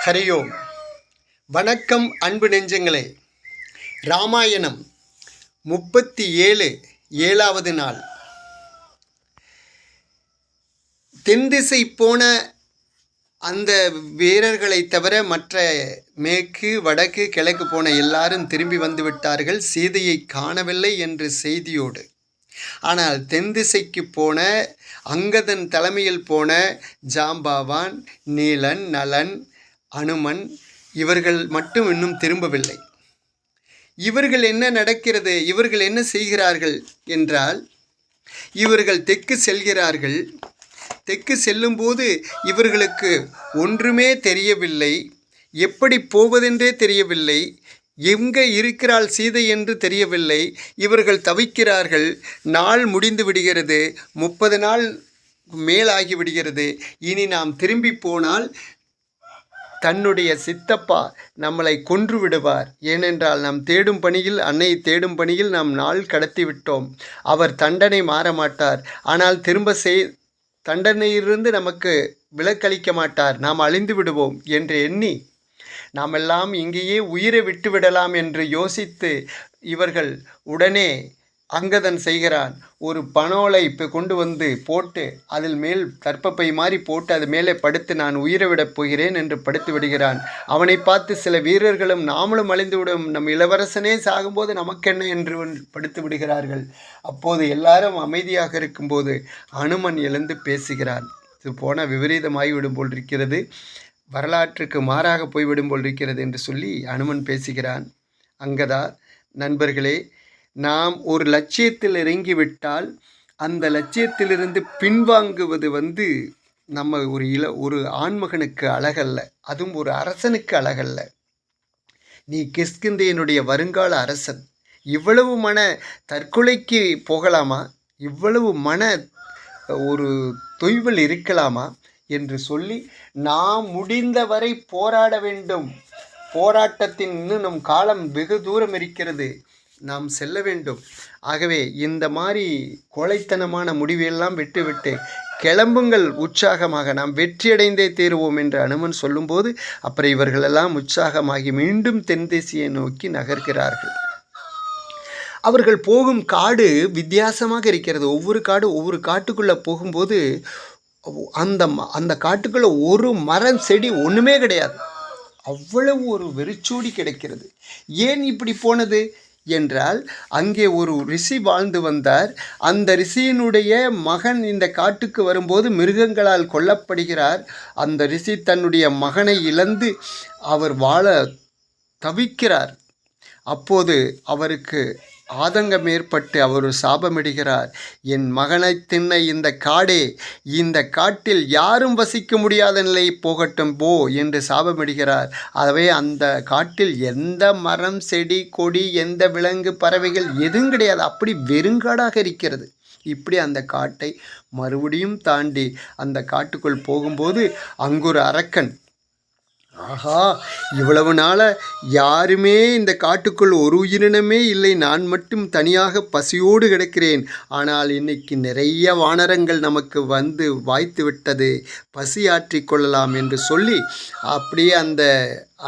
ஹரியோம். வணக்கம் அன்பு நெஞ்சங்களே. ராமாயணம் 37 7வது நாள். தென் திசை போன அந்த வீரர்களை தவிர மற்ற மேற்கு வடக்கு கிழக்கு போன எல்லாரும் திரும்பி வந்து விட்டார்கள், சீதையை காணவில்லை என்று செய்தியோடு. ஆனால் தென் திசைக்கு போன அங்கதன் தலைமையில் போன ஜாம்பவான், நீலன், நலன், அனுமன் இவர்கள் மட்டும் இன்னும் திரும்பவில்லை. இவர்கள் என்ன நடக்கிறது, இவர்கள் என்ன செய்கிறார்கள் என்றால், இவர்கள் தெற்கு செல்கிறார்கள். தெற்கு செல்லும்போது இவர்களுக்கு ஒன்றுமே தெரியவில்லை, எப்படி போவதென்றே தெரியவில்லை, எங்கே இருக்கிறாள் சீதை என்று தெரியவில்லை. இவர்கள் தவிக்கிறார்கள். நாள் முடிந்து விடுகிறது, 30 நாள் மேலாகி விடுகிறது. இனி நாம் திரும்பி போனால் தன்னுடைய சித்தப்பா நம்மளை கொன்று விடுவார். ஏனென்றால் நாம் தேடும் பணியில், அன்னையை தேடும் பணியில் நாம் நாள் கடத்தி விட்டோம். அவர் தண்டனை மாற மாட்டார், ஆனால் திரும்ப தண்டனையிலிருந்து நமக்கு விலக்களிக்க மாட்டார், நாம் அழிந்து விடுவோம் என்று எண்ணி நாமெல்லாம் இங்கேயே உயிரை விட்டு விடலாம் என்று யோசித்து இவர்கள் உடனே அங்கதன் செய்கிறான். ஒரு பனோலை கொண்டு வந்து போட்டு அதில் மேல் கற்பப்பை மாதிரி போட்டு அது மேலே படுத்து நான் உயிரை விடப் போகிறேன் என்று படுத்து விடுகிறான். அவனை பார்த்து சில வீரர்களும் நாமளும் அழிந்து விடும், நம் இளவரசனே சாகும்போது நமக்கென்ன என்று படுத்து விடுகிறார்கள். அப்போது எல்லாரும் அமைதியாக இருக்கும்போது அனுமன் எழுந்து பேசுகிறான். இது போன விபரீதமாகிவிடும் போல் இருக்கிறது, வரலாற்றுக்கு மாறாக போய்விடும் போல் இருக்கிறது என்று சொல்லி அனுமன் பேசுகிறான். அங்கதா, நண்பர்களே, நாம் ஒரு லட்சியத்தில் இறங்கிவிட்டால் அந்த லட்சியத்திலிருந்து பின்வாங்குவது நம்ம ஒரு ஆண்மகனுக்கு அழகல்ல, அதுவும் ஒரு அரசனுக்கு அழகல்ல. நீ கிஷ்கிந்தையனுடைய வருங்கால அரசன், இவ்வளவு மன தற்கொலைக்கு போகலாமா? இவ்வளவு மன ஒரு தொய்வில் இருக்கலாமா என்று சொல்லி நாம் முடிந்தவரை போராட வேண்டும். போராட்டத்தின் இன்னும் நம் காலம் வெகு தூரம் இருக்கிறது, நாம் செல்ல வேண்டும். ஆகவே இந்த மாதிரி கோழைத்தனமான முடிவையெல்லாம் விட்டுவிட்டு கிளம்புங்கள் உற்சாகமாக, நாம் வெற்றியடைந்தே தீருவோம் என்று அனுமன் சொல்லும்போது அப்புறம் இவர்களெல்லாம் உற்சாகமாகி மீண்டும் தென் திசையை நோக்கி நகர்கிறார்கள். அவர்கள் போகும் காடு வித்தியாசமாக இருக்கிறது. ஒவ்வொரு காட்டுக்குள்ளே போகும்போது அந்த காட்டுக்குள்ளே ஒரு மரம் செடி ஒன்றுமே கிடையாது, அவ்வளவு ஒரு வெறிச்சோடி கிடைக்கிறது. ஏன் இப்படி போனது என்றால், அங்கே ஒரு ரிஷி வாழ்ந்து வந்தார். அந்த ரிஷியினுடைய மகன் இந்த காட்டுக்கு வரும்போது மிருகங்களால் கொல்லப்படுகிறார். அந்த ரிஷி தன்னுடைய மகனை இழந்து அவர் வாழ தவிக்கிறார். அப்போது அவருக்கு ஆதங்கம் ஏற்பட்டு அவர் சாபமிடுகிறார். என் மகனை தின்ன இந்த காடே, இந்த காட்டில் யாரும் வசிக்க முடியாத நிலை போகட்டும் போ என்று சாபமிடுகிறார். ஆகவே அந்த காட்டில் எந்த மரம் செடி கொடி, எந்த விலங்கு பறவைகள் எதுவும் கிடையாது, அப்படி வெறுங்காடாக இருக்கிறது. இப்படி அந்த காட்டை மறுபடியும் தாண்டி அந்த காட்டுக்குள் போகும்போது அங்கு ஒரு அரக்கன், ஆஹா, இவ்வளவு நாளாக யாருமே இந்த காட்டுக்குள் ஒரு உயிரினமே இல்லை, நான் மட்டும் தனியாக பசியோடு கிடக்கிறேன். ஆனால் இன்னைக்கு நிறைய வானரங்கள் நமக்கு வந்து வாய்த்து விட்டது, பசி ஆற்றிக்கொள்ளலாம் என்று சொல்லி அப்படியே அந்த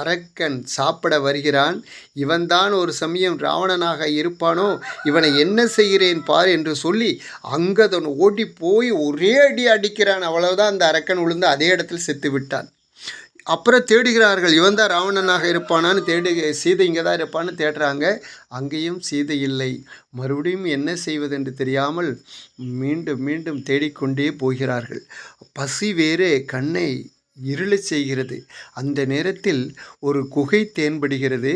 அரக்கன் சாப்பிட வருகிறான். இவன்தான் ஒரு சமயம் ராவணனாக இருப்பானோ, இவனை என்ன செய்கிறேன் பார் என்று சொல்லி அங்கதன் ஓடி போய் ஒரே அடி அடிக்கிறான். அவ்வளவுதான், அந்த அரக்கன் விழுந்து அதே இடத்தில் செத்து விட்டான். அப்புறம் தேடுகிறார்கள், இவன் தான் ராவணனாக இருப்பானான்னு சீதை இங்கே தான் இருப்பான்னு தேடுறாங்க. அங்கேயும் சீதை இல்லை. மறுபடியும் என்ன செய்வதென்று தெரியாமல் மீண்டும் மீண்டும் தேடிக்கொண்டே போகிறார்கள். பசி வேறு கண்ணை இருளச் செய்கிறது. அந்த நேரத்தில் ஒரு குகை தென்படுகிறது.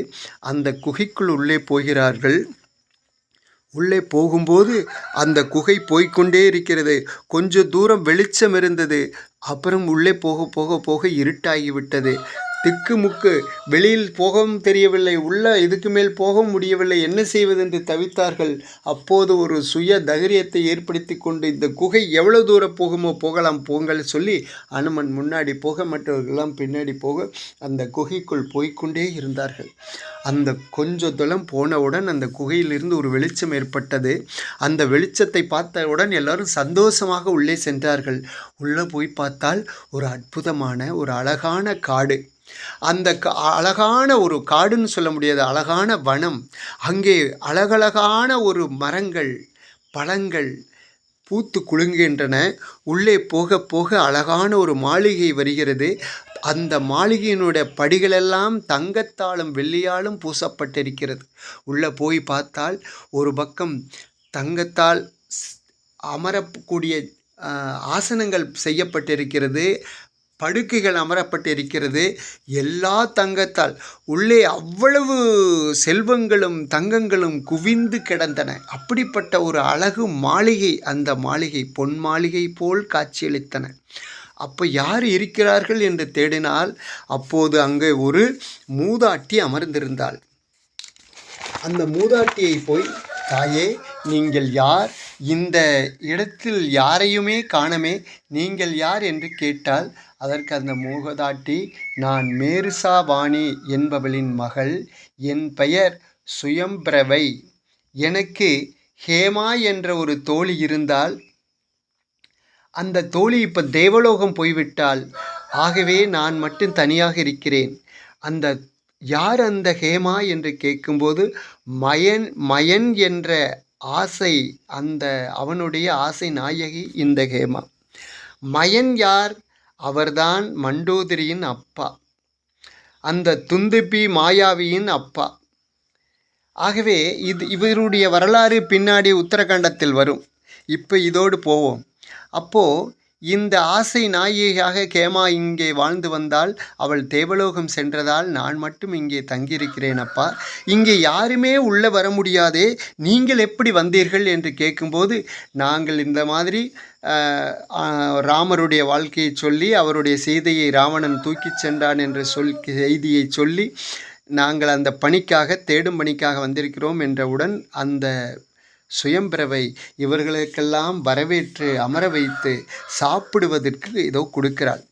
அந்த குகைக்குள் உள்ளே போகிறார்கள். உள்ளே போகும்போது அந்த குகை போய்கொண்டே இருக்கிறது. கொஞ்ச தூரம் வெளிச்சம் இருந்தது, அப்புறம் உள்ளே போக போக போக இருட்டாகிவிட்டது. திக்குமுக்கு, வெளியில் போகவும் தெரியவில்லை, உள்ள இதுக்கு மேல் போக முடியவில்லை, என்ன செய்வதென்று தவித்தார்கள். அப்போது ஒரு சுய தைரியத்தை ஏற்படுத்தி கொண்டு இந்த குகை எவ்வளவு தூரம் போகுமோ போகலாம் போங்கள் சொல்லி அனுமன் முன்னாடி போக மற்றவர்களெல்லாம் பின்னாடி போக அந்த குகைக்குள் போய்கொண்டே இருந்தார்கள். அந்த கொஞ்ச தூரம் போனவுடன் அந்த குகையிலிருந்து ஒரு வெளிச்சம் ஏற்பட்டது. அந்த வெளிச்சத்தை பார்த்தவுடன் எல்லாரும் சந்தோஷமாக உள்ளே சென்றார்கள். உள்ளே போய் பார்த்தால் ஒரு அற்புதமான ஒரு அழகான காடு. அந்த அழகான ஒரு காடுன்னு சொல்ல முடியாது, அழகான வனம். அங்கே அழகழகான ஒரு மரங்கள், பழங்கள் பூத்து குலுங்குகின்றன. உள்ளே போக போக அழகான ஒரு மாளிகை வருகிறது. அந்த மாளிகையினுடைய படிகளெல்லாம் தங்கத்தாலும் வெள்ளியாலும் பூசப்பட்டிருக்கிறது. உள்ளே போய் பார்த்தால் ஒரு பக்கம் தங்கத்தால் அமரக்கூடிய ஆசனங்கள் செய்யப்பட்டிருக்கிறது, படுக்கைகள் அமரப்பட்டிருக்கிறது, எல்லா தங்கத்தால். உள்ளே அவ்வளவு செல்வங்களும் தங்கங்களும் குவிந்து கிடந்தன. அப்படிப்பட்ட ஒரு அழகு மாளிகை. அந்த மாளிகை பொன் மாளிகை போல் காட்சியளித்தன. அப்போ யார் இருக்கிறார்கள் என்று தேடினால் அப்போது அங்கே ஒரு மூதாட்டி அமர்ந்திருந்தாள். அந்த மூதாட்டியை போய், தாயே, நீங்கள் யார்? இந்த இடத்தில் யாரையுமே காணமே, நீங்கள் யார் என்று கேட்டால் அதற்கு அந்த மூதாட்டி, நான் மேருசாவாணி என்பவளின் மகள், என் பெயர் சுயம்பிரவை. எனக்கு ஹேமா என்ற ஒரு தோழி இருந்தால், அந்த தோழி இப்போ தேவலோகம் போய்விட்டாள். ஆகவே நான் மட்டும் தனியாக இருக்கிறேன். யார் அந்த ஹேமா என்று கேட்கும்போது, மயன் என்ற ஆசை, அவனுடைய ஆசை நாயகி இந்த ஹேமா. மயன் யார்? அவர்தான் மண்டோதரியின் அப்பா, அந்த துந்துபி மாயாவியின் அப்பா. ஆகவே இவருடைய வரலாறு பின்னாடி உத்தரகாண்டத்தில் வரும். இப்போ இதோடு போவோம். அப்போது இந்த ஆசை நாயகியாக கேமா இங்கே வாழ்ந்து வந்தால், அவள் தேவலோகம் சென்றதால் நான் மட்டும் இங்கே தங்கியிருக்கிறேன் அப்பா. இங்கே யாருமே உள்ளே வர முடியாதே, நீங்கள் எப்படி வந்தீர்கள் என்று கேட்கும்போது, நாங்கள் இந்த மாதிரி ராமருடைய வாழ்க்கையை சொல்லி, அவருடைய சீதையை ராவணன் தூக்கிச் சென்றான் என்ற செய்தியை சொல்லி, நாங்கள் அந்த பணிக்காக, தேடும் பணிக்காக வந்திருக்கிறோம் என்றவுடன் அந்த சுயம்பிரவை இவர்களுக்கெல்லாம் வரவேற்று அமர வைத்து சாப்பிடுவதற்கு ஏதோ கொடுக்கிறாள்.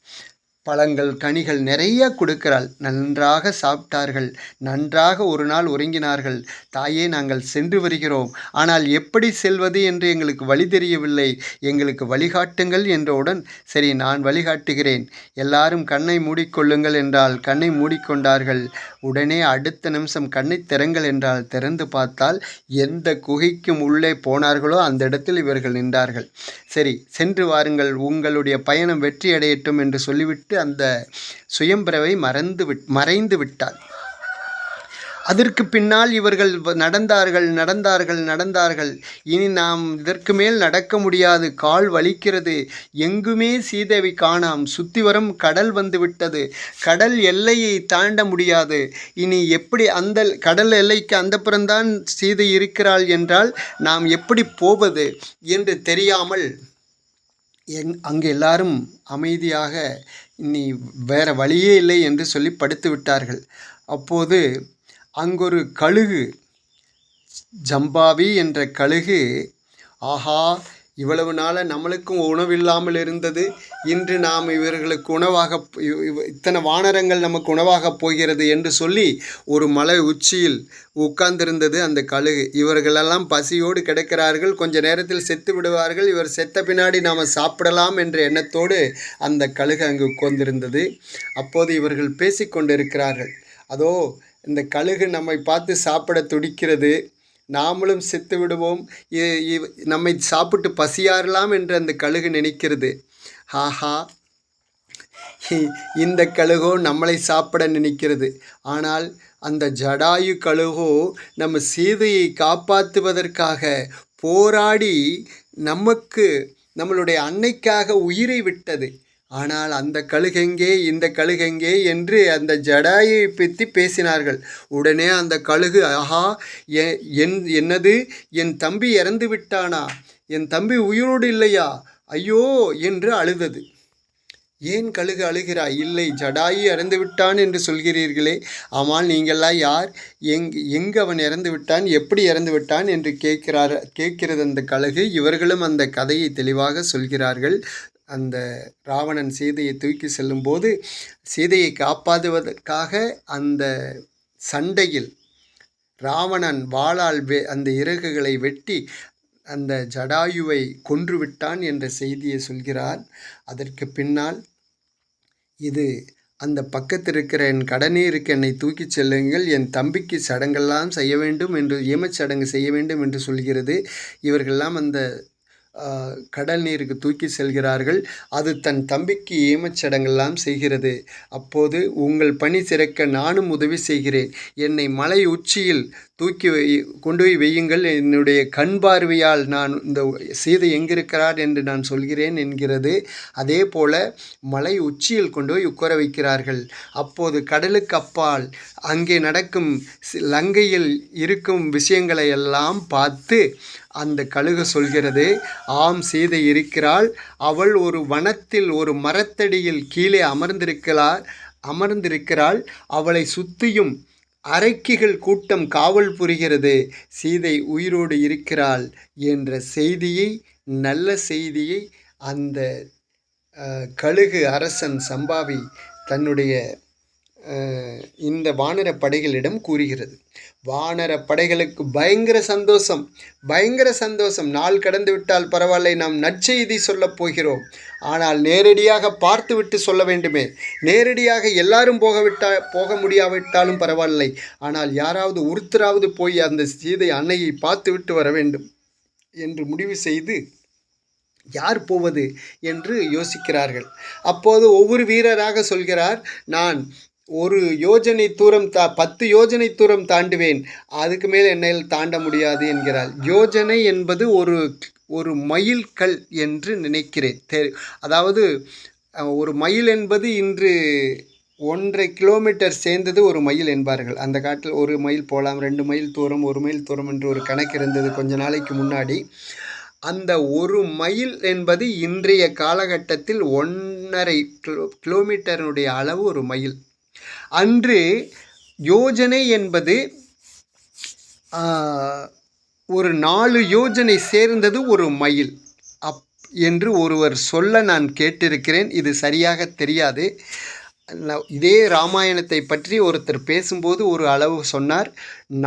பழங்கள் கனிகள் நிறைய கொடுக்கிறாள். நன்றாக சாப்பிட்டார்கள். நன்றாக ஒரு நாள் உறங்கினார்கள். தாயே, நாங்கள் சென்று வருகிறோம், ஆனால் எப்படி செல்வது என்று எங்களுக்கு வழி தெரியவில்லை, எங்களுக்கு வழிகாட்டுங்கள் என்றவுடன், சரி நான் வழிகாட்டுகிறேன், எல்லாரும் கண்ணை மூடிக்கொள்ளுங்கள் என்றால் கண்ணை மூடிக்கொண்டார்கள். உடனே அடுத்த நிமிஷம் கண்ணை திறங்கள் என்றால் திறந்து பார்த்தால், எந்த குகைக்கும் உள்ளே போனார்களோ அந்த இடத்தில் இவர்கள் நின்றார்கள். சரி, சென்று வாருங்கள், உங்களுடைய பயணம் வெற்றியடையட்டும் என்று சொல்லிவிட்டு அந்த சுயம்பிரவை மறைந்து விட்டாள். அதற்கு பின்னால் இவர்கள் நடந்தார்கள். இனி நாம் இதற்கு மேல் நடக்க முடியாது, கால் வலிக்கிறது, எங்குமே சீதையை காணாம், சுற்றி வரும் கடல் வந்து விட்டது, கடல் எல்லையை தாண்ட முடியாது, இனி எப்படி அந்த கடல் எல்லைக்கு அந்தப்புறம்தான் சீதை இருக்கிறாள் என்றால் நாம் எப்படி போவது என்று தெரியாமல் அங்கு எல்லாரும் அமைதியாக இனி வேறு வழியே இல்லை என்று சொல்லி படுத்து விட்டார்கள். அப்போது அங்கொரு கழுகு, ஜம்பாவி என்ற கழுகு, ஆஹா, இவ்வளவு நாளாக நம்மளுக்கும் உணவில்லாமல் இருந்தது, இன்று நாம் இவர்களுக்கு உணவாக, இத்தனை வானரங்கள் நமக்கு உணவாக போகிறது என்று சொல்லி ஒரு மலை உச்சியில் உட்கார்ந்திருந்தது அந்த கழுகு. இவர்களெல்லாம் பசியோடு கிடக்கிறார்கள், கொஞ்ச நேரத்தில் செத்து விடுவார்கள், இவர் செத்த பின்னாடி நாம் சாப்பிடலாம் என்ற எண்ணத்தோடு அந்த கழுகு அங்கு உட்கார்ந்திருந்தது. அப்போது இவர்கள் பேசிக்கொண்டிருக்கிறார்கள், அதோ இந்த கழுகு நம்மை பார்த்து சாப்பிட துடிக்கிறது, நாமளும் செத்து விடுவோம், நம்மை சாப்பிட்டு பசியாறலாம் என்று அந்த கழுகு நினைக்கிறது. ஆஹா, இந்த கழுகோ நம்மளை சாப்பிட நினைக்கிறது. ஆனால் அந்த ஜடாயு கழுகோ நம்ம சீதையை காப்பாற்றுவதற்காக போராடி நம்மளுடைய அன்னைக்காக உயிரை விட்டது. ஆனால் அந்த கழுகெங்கே, இந்த கழுகெங்கே என்று அந்த ஜடாயை பற்றி பேசினார்கள். உடனே அந்த கழுகு, ஆஹா, என்னது, என் தம்பி இறந்து விட்டானா, என் தம்பி உயிரோடு இல்லையா, ஐயோ என்று அழுதது. ஏன் கழுகு அழுகிறாய்? இல்லை, ஜடாயு இறந்து விட்டான் என்று சொல்கிறீர்களே, ஆமால் நீங்கள்லாம் யார், எங்கு அவன் இறந்து விட்டான், எப்படி இறந்து விட்டான் என்று கேட்கிறது அந்த கழுகு. இவர்களும் அந்த கதையை தெளிவாக சொல்கிறார்கள். அந்த ராவணன் சீதையை தூக்கி செல்லும்போது சீதையை காப்பாற்றுவதற்காக அந்த சண்டையில் ராவணன் வாளால் அந்த இறகுகளை வெட்டி அந்த ஜடாயுவை கொன்றுவிட்டான் என்ற செய்தியை சொல்கிறார். அதற்கு பின்னால் இது அந்த பக்கத்தில் இருக்கிற என் கடனீருக்கு என்னை தூக்கிச் செல்லுங்கள், என் தம்பிக்கு சடங்கெல்லாம் செய்ய வேண்டும் என்று, ஈமச்சடங்கு செய்ய வேண்டும் என்று சொல்கிறது. இவர்களெல்லாம் அந்த கடல் நீருக்கு தூக்கி செல்கிறார்கள். அது தன் தம்பிக்கு ஈமச்சடங்கெல்லாம் செய்கிறது. அப்போது உங்கள் பணி சிறக்க நானும் உதவி செய்கிறேன், என்னை மலை உச்சியில் தூக்கி கொண்டு போய் வையுங்கள், என்னுடைய கண் பார்வையால் நான் இந்த சீதை எங்கிருக்கிறார் என்று நான் சொல்கிறேன் என்கிறது. அதே போல மலை உச்சியில் கொண்டு போய் உட்கார வைக்கிறார்கள். அப்போது கடலுக்கு அப்பால் அங்கே நடக்கும் லங்கையில் இருக்கும் விஷயங்களை எல்லாம் பார்த்து அந்த கழுகு சொல்கிறது, ஆம், சீதை இருக்கிறாள். அவள் ஒரு வனத்தில் ஒரு மரத்தடியில் கீழே அமர்ந்திருக்கிறாள். அவளை சுற்றியும் அரக்கிகள் கூட்டம் காவல் புரிகிறது. சீதை உயிரோடு இருக்கிறாள் என்ற செய்தியை, நல்ல செய்தியை அந்த கழுகு அரசன் சம்பாவி தன்னுடைய இந்த வானர படைகளிடம் கூறுகிறது. வானர படைகளுக்கு பயங்கர சந்தோஷம். நாள் கடந்து விட்டால் பரவாயில்லை, நாம் நற்செய்தி சொல்லப் போகிறோம். ஆனால் நேரடியாக பார்த்துவிட்டு சொல்ல வேண்டுமே. நேரடியாக எல்லாரும் போக முடியாவிட்டாலும் பரவாயில்லை, ஆனால் யாராவது ஒருத்தராவது போய் அந்த சீதை அன்னையை பார்த்துவிட்டு வர வேண்டும் என்று முடிவு செய்து யார் போவது என்று யோசிக்கிறார்கள். அப்போது ஒவ்வொரு வீரராக சொல்கிறார், நான் 1 யோஜனை தூரம் 10 யோஜனை தூரம் தாண்டுவேன், அதுக்கு மேல் என்னால் தாண்ட முடியாது என்கிறார். யோஜனை என்பது ஒரு மைல் கல் என்று நினைக்கிறேன். அதாவது ஒரு மைல் என்பது இன்று 1.5 கிலோமீட்டர் சேர்ந்தது ஒரு மைல் என்பார்கள். அந்த காட்டில் 1 மைல் போகலாம், 2 மைல் தூரம், 1 மைல் தூரம் என்று ஒரு கணக்கு இருந்தது கொஞ்ச நாளைக்கு முன்னாடி. அந்த 1 மைல் என்பது இன்றைய காலகட்டத்தில் 1.5 கிலோமீட்டருடைய அளவு ஒரு மைல். அன்று யோஜனை என்பது ஒரு 4 யோஜனை சேர்ந்தது ஒரு மைல் என்று ஒருவர் சொல்ல நான் கேட்டிருக்கிறேன். இது சரியாக தெரியாது. இதே ராமாயணத்தை பற்றி ஒருத்தர் பேசும்போது ஒரு அளவு சொன்னார்,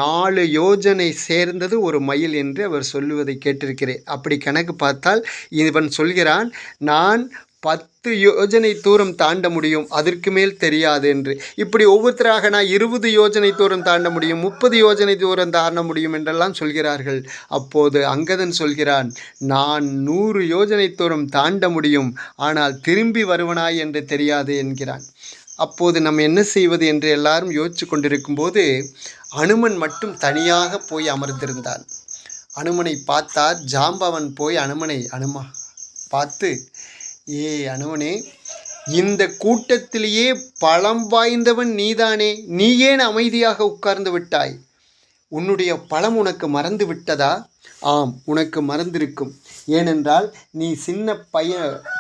4 யோஜனை சேர்ந்தது ஒரு மைல் என்று அவர் சொல்லுவதை கேட்டிருக்கிறேன். அப்படி கணக்கு பார்த்தால் இவன் சொல்கிறான், நான் 10 யோஜனை தூரம் தாண்ட முடியும், அதற்கு மேல் தெரியாது என்று. இப்படி ஒவ்வொருத்தராக நான் 20 யோஜனை தூரம் தாண்ட முடியும், 30 யோஜனை தூரம் தாண்ட முடியும் என்றெல்லாம் சொல்கிறார்கள். அப்போது அங்கதன் சொல்கிறான், நான் 100 யோஜனை தூரம் தாண்ட முடியும், ஆனால் திரும்பி வருவனாய் என்று தெரியாது என்கிறான். அப்போது நம்ம என்ன செய்வது என்று எல்லாரும் யோசித்து கொண்டிருக்கும் போது அனுமன் மட்டும் தனியாக போய் அமர்ந்திருந்தான். அனுமனை பார்த்தார். ஜாம்பவன் போய் அனுமா பார்த்து, அனுமனே, இந்த கூட்டத்திலேயே பலம் வாய்ந்தவன் நீதானே, நீ ஏன் அமைதியாக உட்கார்ந்து விட்டாய்? உன்னுடைய பலம் உனக்கு மறந்து விட்டதா? ஆம், உனக்கு மறந்திருக்கும். ஏனென்றால் நீ சின்ன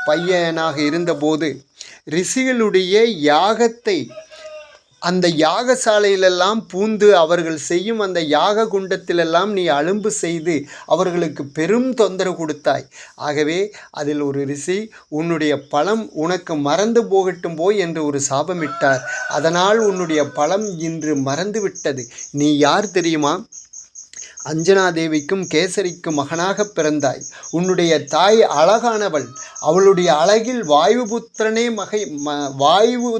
பையனாக இருந்தபோது ரிஷிகளுடைய யாகத்தை, அந்த யாகசாலையிலெல்லாம் பூந்து அவர்கள் செய்யும் அந்த யாக குண்டத்திலெல்லாம் நீ அலும்பு செய்து அவர்களுக்கு பெரும் தொந்தரவு கொடுத்தாய். ஆகவே அதில் ஒரு ரிஷி உன்னுடைய பலம் உனக்கு மறந்து போகட்டும் போய் என்று ஒரு சாபமிட்டார். அதனால் உன்னுடைய பலம் இன்று மறந்து விட்டது. நீ யார் தெரியுமா? அஞ்சனாதேவிக்கும் கேசரிக்கும் மகனாக பிறந்தாய். உன்னுடைய தாய் அழகானவள். அவளுடைய அழகில் வாயு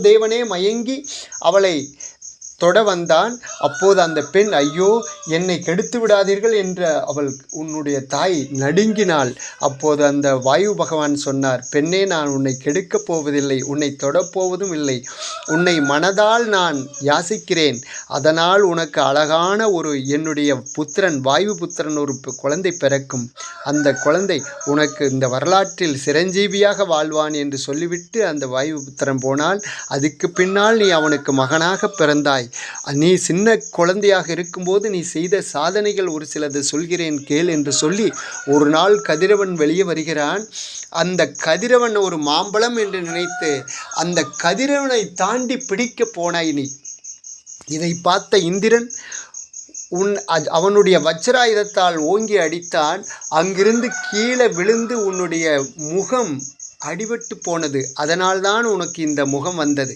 தேவனே மயங்கி அவளை தொட வந்தான். அப்போது அந்த பெண், ஐயோ, என்னை கெடுத்து விடாதீர்கள் என்று உன்னுடைய தாய் நடுங்கினாள். அப்போது அந்த வாயு பகவான் சொன்னார், பெண்ணே, நான் உன்னை கெடுக்கப் போவதில்லை, உன்னை தொடப்போவதும் இல்லை. உன்னை மனதால் நான் யாசிக்கிறேன். அதனால் உனக்கு அழகான என்னுடைய புத்திரன், வாயு புத்திரன் ஒரு குழந்தை பிறக்கும். அந்த குழந்தை உனக்கு இந்த வரலாற்றில் சிரஞ்சீவியாக வாழ்வான் என்று சொல்லிவிட்டு அந்த வாயு புத்திரன் போனால், அதுக்கு பின்னால் நீ அவனுக்கு மகனாக பிறந்தாய். நீ சின்ன குழந்தையாக இருக்கும்போது நீ செய்த சாதனைகள் ஒரு சிலது சொல்கிறேன் கேள் என்று சொல்லி ஒரு நாள் கதிரவன் வெளியே வருகிறான். அந்த கதிரவன் ஒரு மாம்பழம் என்று நினைத்து அந்த கதிரவனை தாண்டி பிடிக்க போனாய் நீ. இதை பார்த்த இந்திரன் அவனுடைய வஜ்ராயுதத்தால் ஓங்கி அடித்தான். அங்கிருந்து கீழே விழுந்து உன்னுடைய முகம் அடிபட்டு போனது. அதனால்தான் உனக்கு இந்த முகம் வந்தது.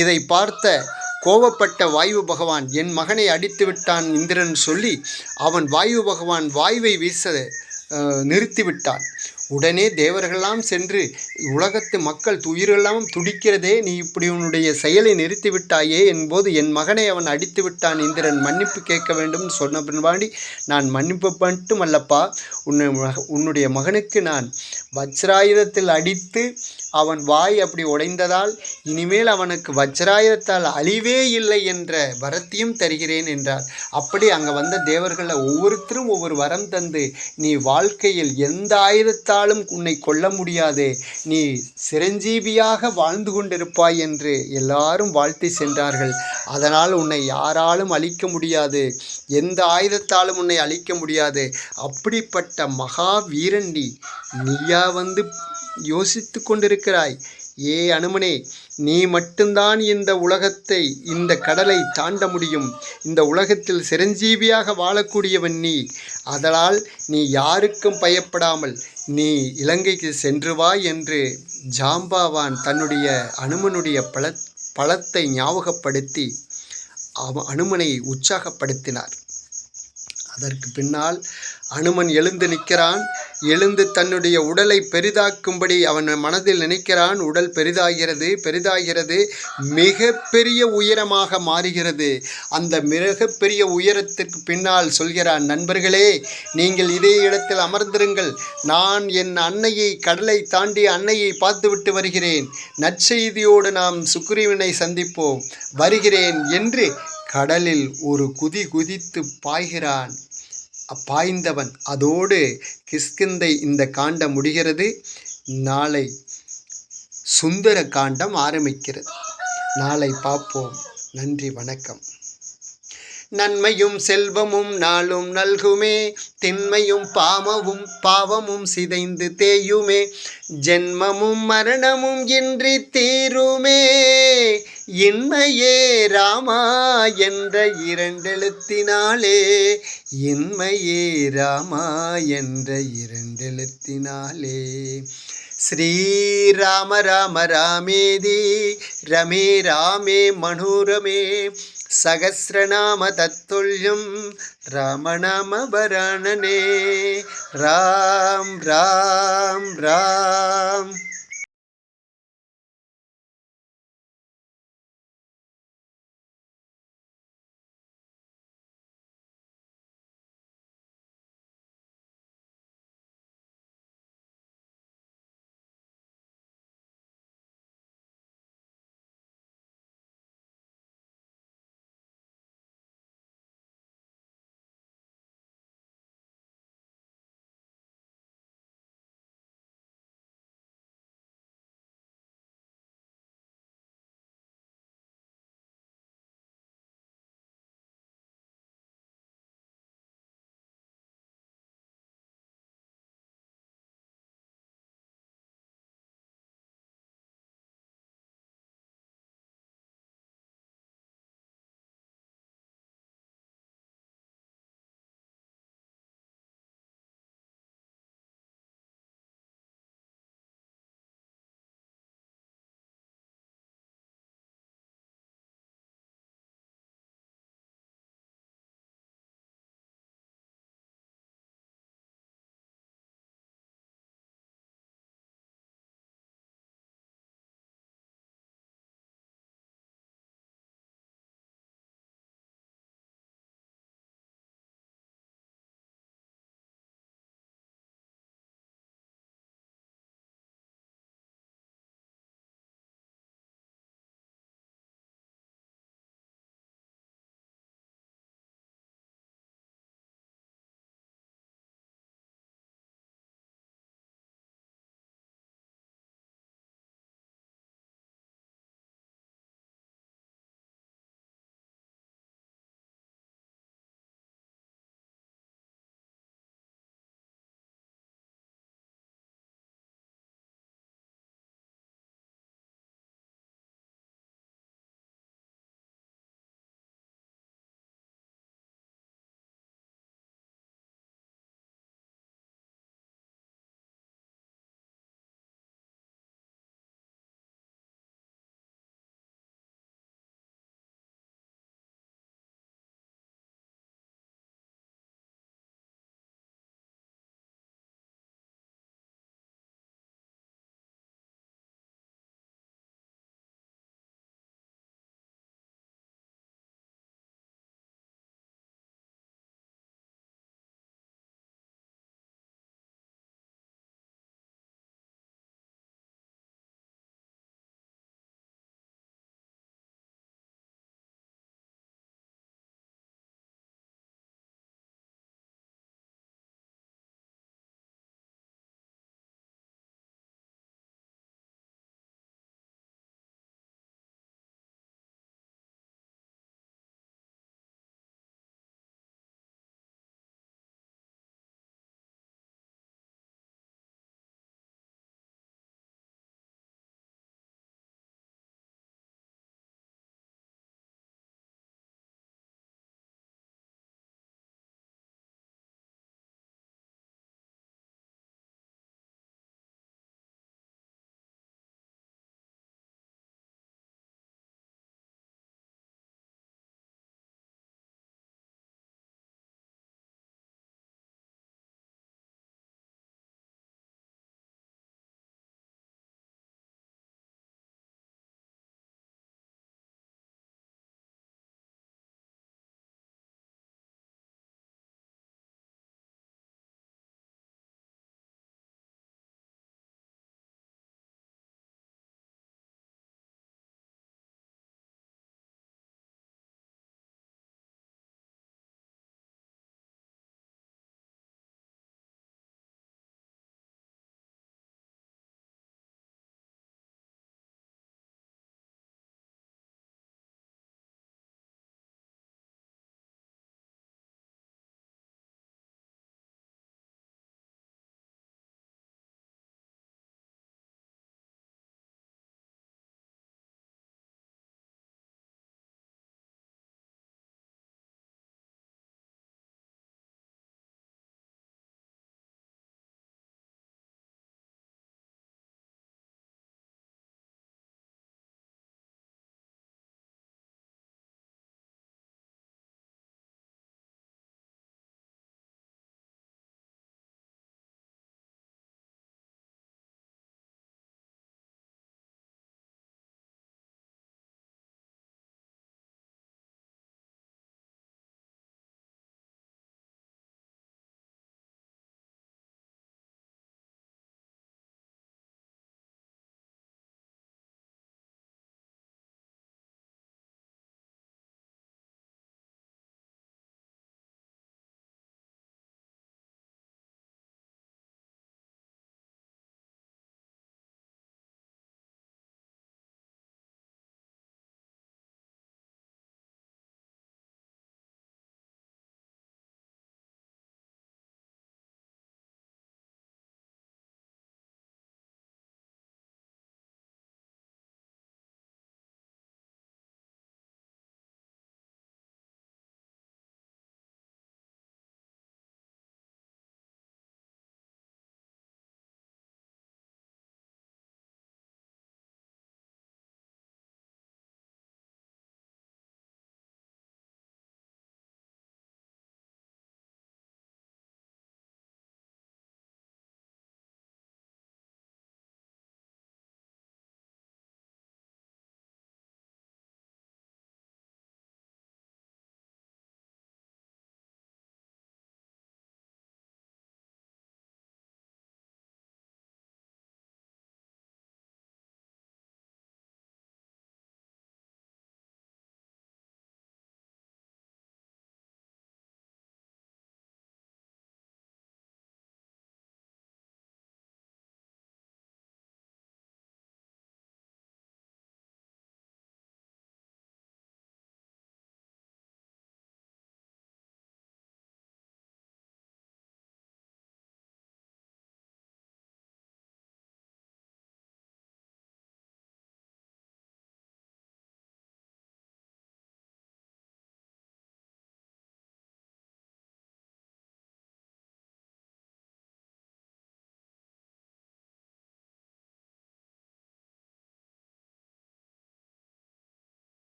இதை பார்த்த கோபப்பட்ட வாயு பகவான், என் மகனை அடித்து விட்டான் இந்திரன் சொல்லி அவன் வாயு பகவான் வாயுவை வீச நிறுத்திவிட்டான். உடனே தேவர்களெல்லாம் சென்று உலகத்து மக்கள் உயிரெல்லாம் துடிக்கிறதே, நீ இப்படி உன்னுடைய செயலை நிறுத்திவிட்டாயே என்போது, என் மகனை அவன் அடித்து விட்டான், இந்திரன் மன்னிப்பு கேட்க வேண்டும் சொன்ன பின்பாடி, நான் மன்னிப்பு மட்டும் அல்லப்பா, உன்னுடைய மகனுக்கு நான் வஜ்ராயுதத்தில் அடித்து அவன் வாய் அப்படி உடைந்ததால் இனிமேல் அவனுக்கு வஜ்ராயுதத்தால் அழிவே இல்லை என்ற வரத்தையும் தருகிறேன் என்றார். அப்படி அங்கே வந்த தேவர்களில் ஒவ்வொருத்தரும் ஒவ்வொரு வரம் தந்து, நீ வாழ்க்கையில் எந்த ஆயுதத்தாலும் உன்னை கொல்ல முடியாது, நீ சிரஞ்சீவியாக வாழ்ந்து கொண்டிருப்பாய் என்று எல்லாரும் வாழ்த்தி சென்றார்கள். அதனால் உன்னை யாராலும் அழிக்க முடியாது, எந்த ஆயுதத்தாலும் உன்னை அழிக்க முடியாது, அப்படிப்பட்ட மகா வீரன் நீயா வந்து யோசித்து கொண்டிருக்கிறாய். ஏ அனுமனே, நீ மட்டும்தான் இந்த உலகத்தை, இந்த கடலை தாண்ட முடியும், இந்த உலகத்தில் சிரஞ்சீவியாக வாழக்கூடியவன் நீ. அதனால் நீ யாருக்கும் பயப்படாமல் நீ இலங்கைக்கு சென்று வா என்று ஜாம்பவான் தன்னுடைய அனுமனுடைய பலத்தை ஞாபகப்படுத்தி அனுமனை உற்சாகப்படுத்தினார். அதற்கு பின்னால் அனுமன் எழுந்து நிற்கிறான். எழுந்து தன்னுடைய உடலை பெரிதாக்கும்படி அவன் மனதில் நினைக்கிறான். உடல் பெரிதாகிறது, மிகப்பெரிய உயரமாக மாறுகிறது. அந்த மிகப்பெரிய உயரத்திற்கு பின்னால் சொல்கிறான், நண்பர்களே, நீங்கள் இதே இடத்தில் அமர்ந்திருங்கள், நான் என் அன்னையை, கடலை தாண்டி அன்னையை பார்த்துவிட்டு வருகிறேன், நற்செய்தியோடு நாம் சுக்ரீவனை சந்திப்போம், வருகிறேன் என்று கடலில் ஒரு குதித்து பாய்கிறான். பாய்ந்தவன். அதோடு கிஷ்கிந்தை இந்த காண்டம் முடிகிறது. நாளை சுந்தர காண்டம் ஆரம்பிக்கிறது. நாளை பார்ப்போம். நன்றி, வணக்கம். நன்மையும் செல்வமும் நாளும் நல்குமே, திண்மையும் பாவமும் சிதைந்து தேயுமே, ஜென்மமும் மரணமும் இன்றி தீருமே, இன்மையே ராமா என்ற இரண்டெழுத்தினாலே, இன்மையே ராமா என்ற இரண்டெழுத்தினாலே. ஸ்ரீராம ராம ராமேதி ரமே ராமே மனோரமே, சகஸ்ரநாம தத்துல்யம் ராமநாம வராணனே. ராம் ராம் ராம்.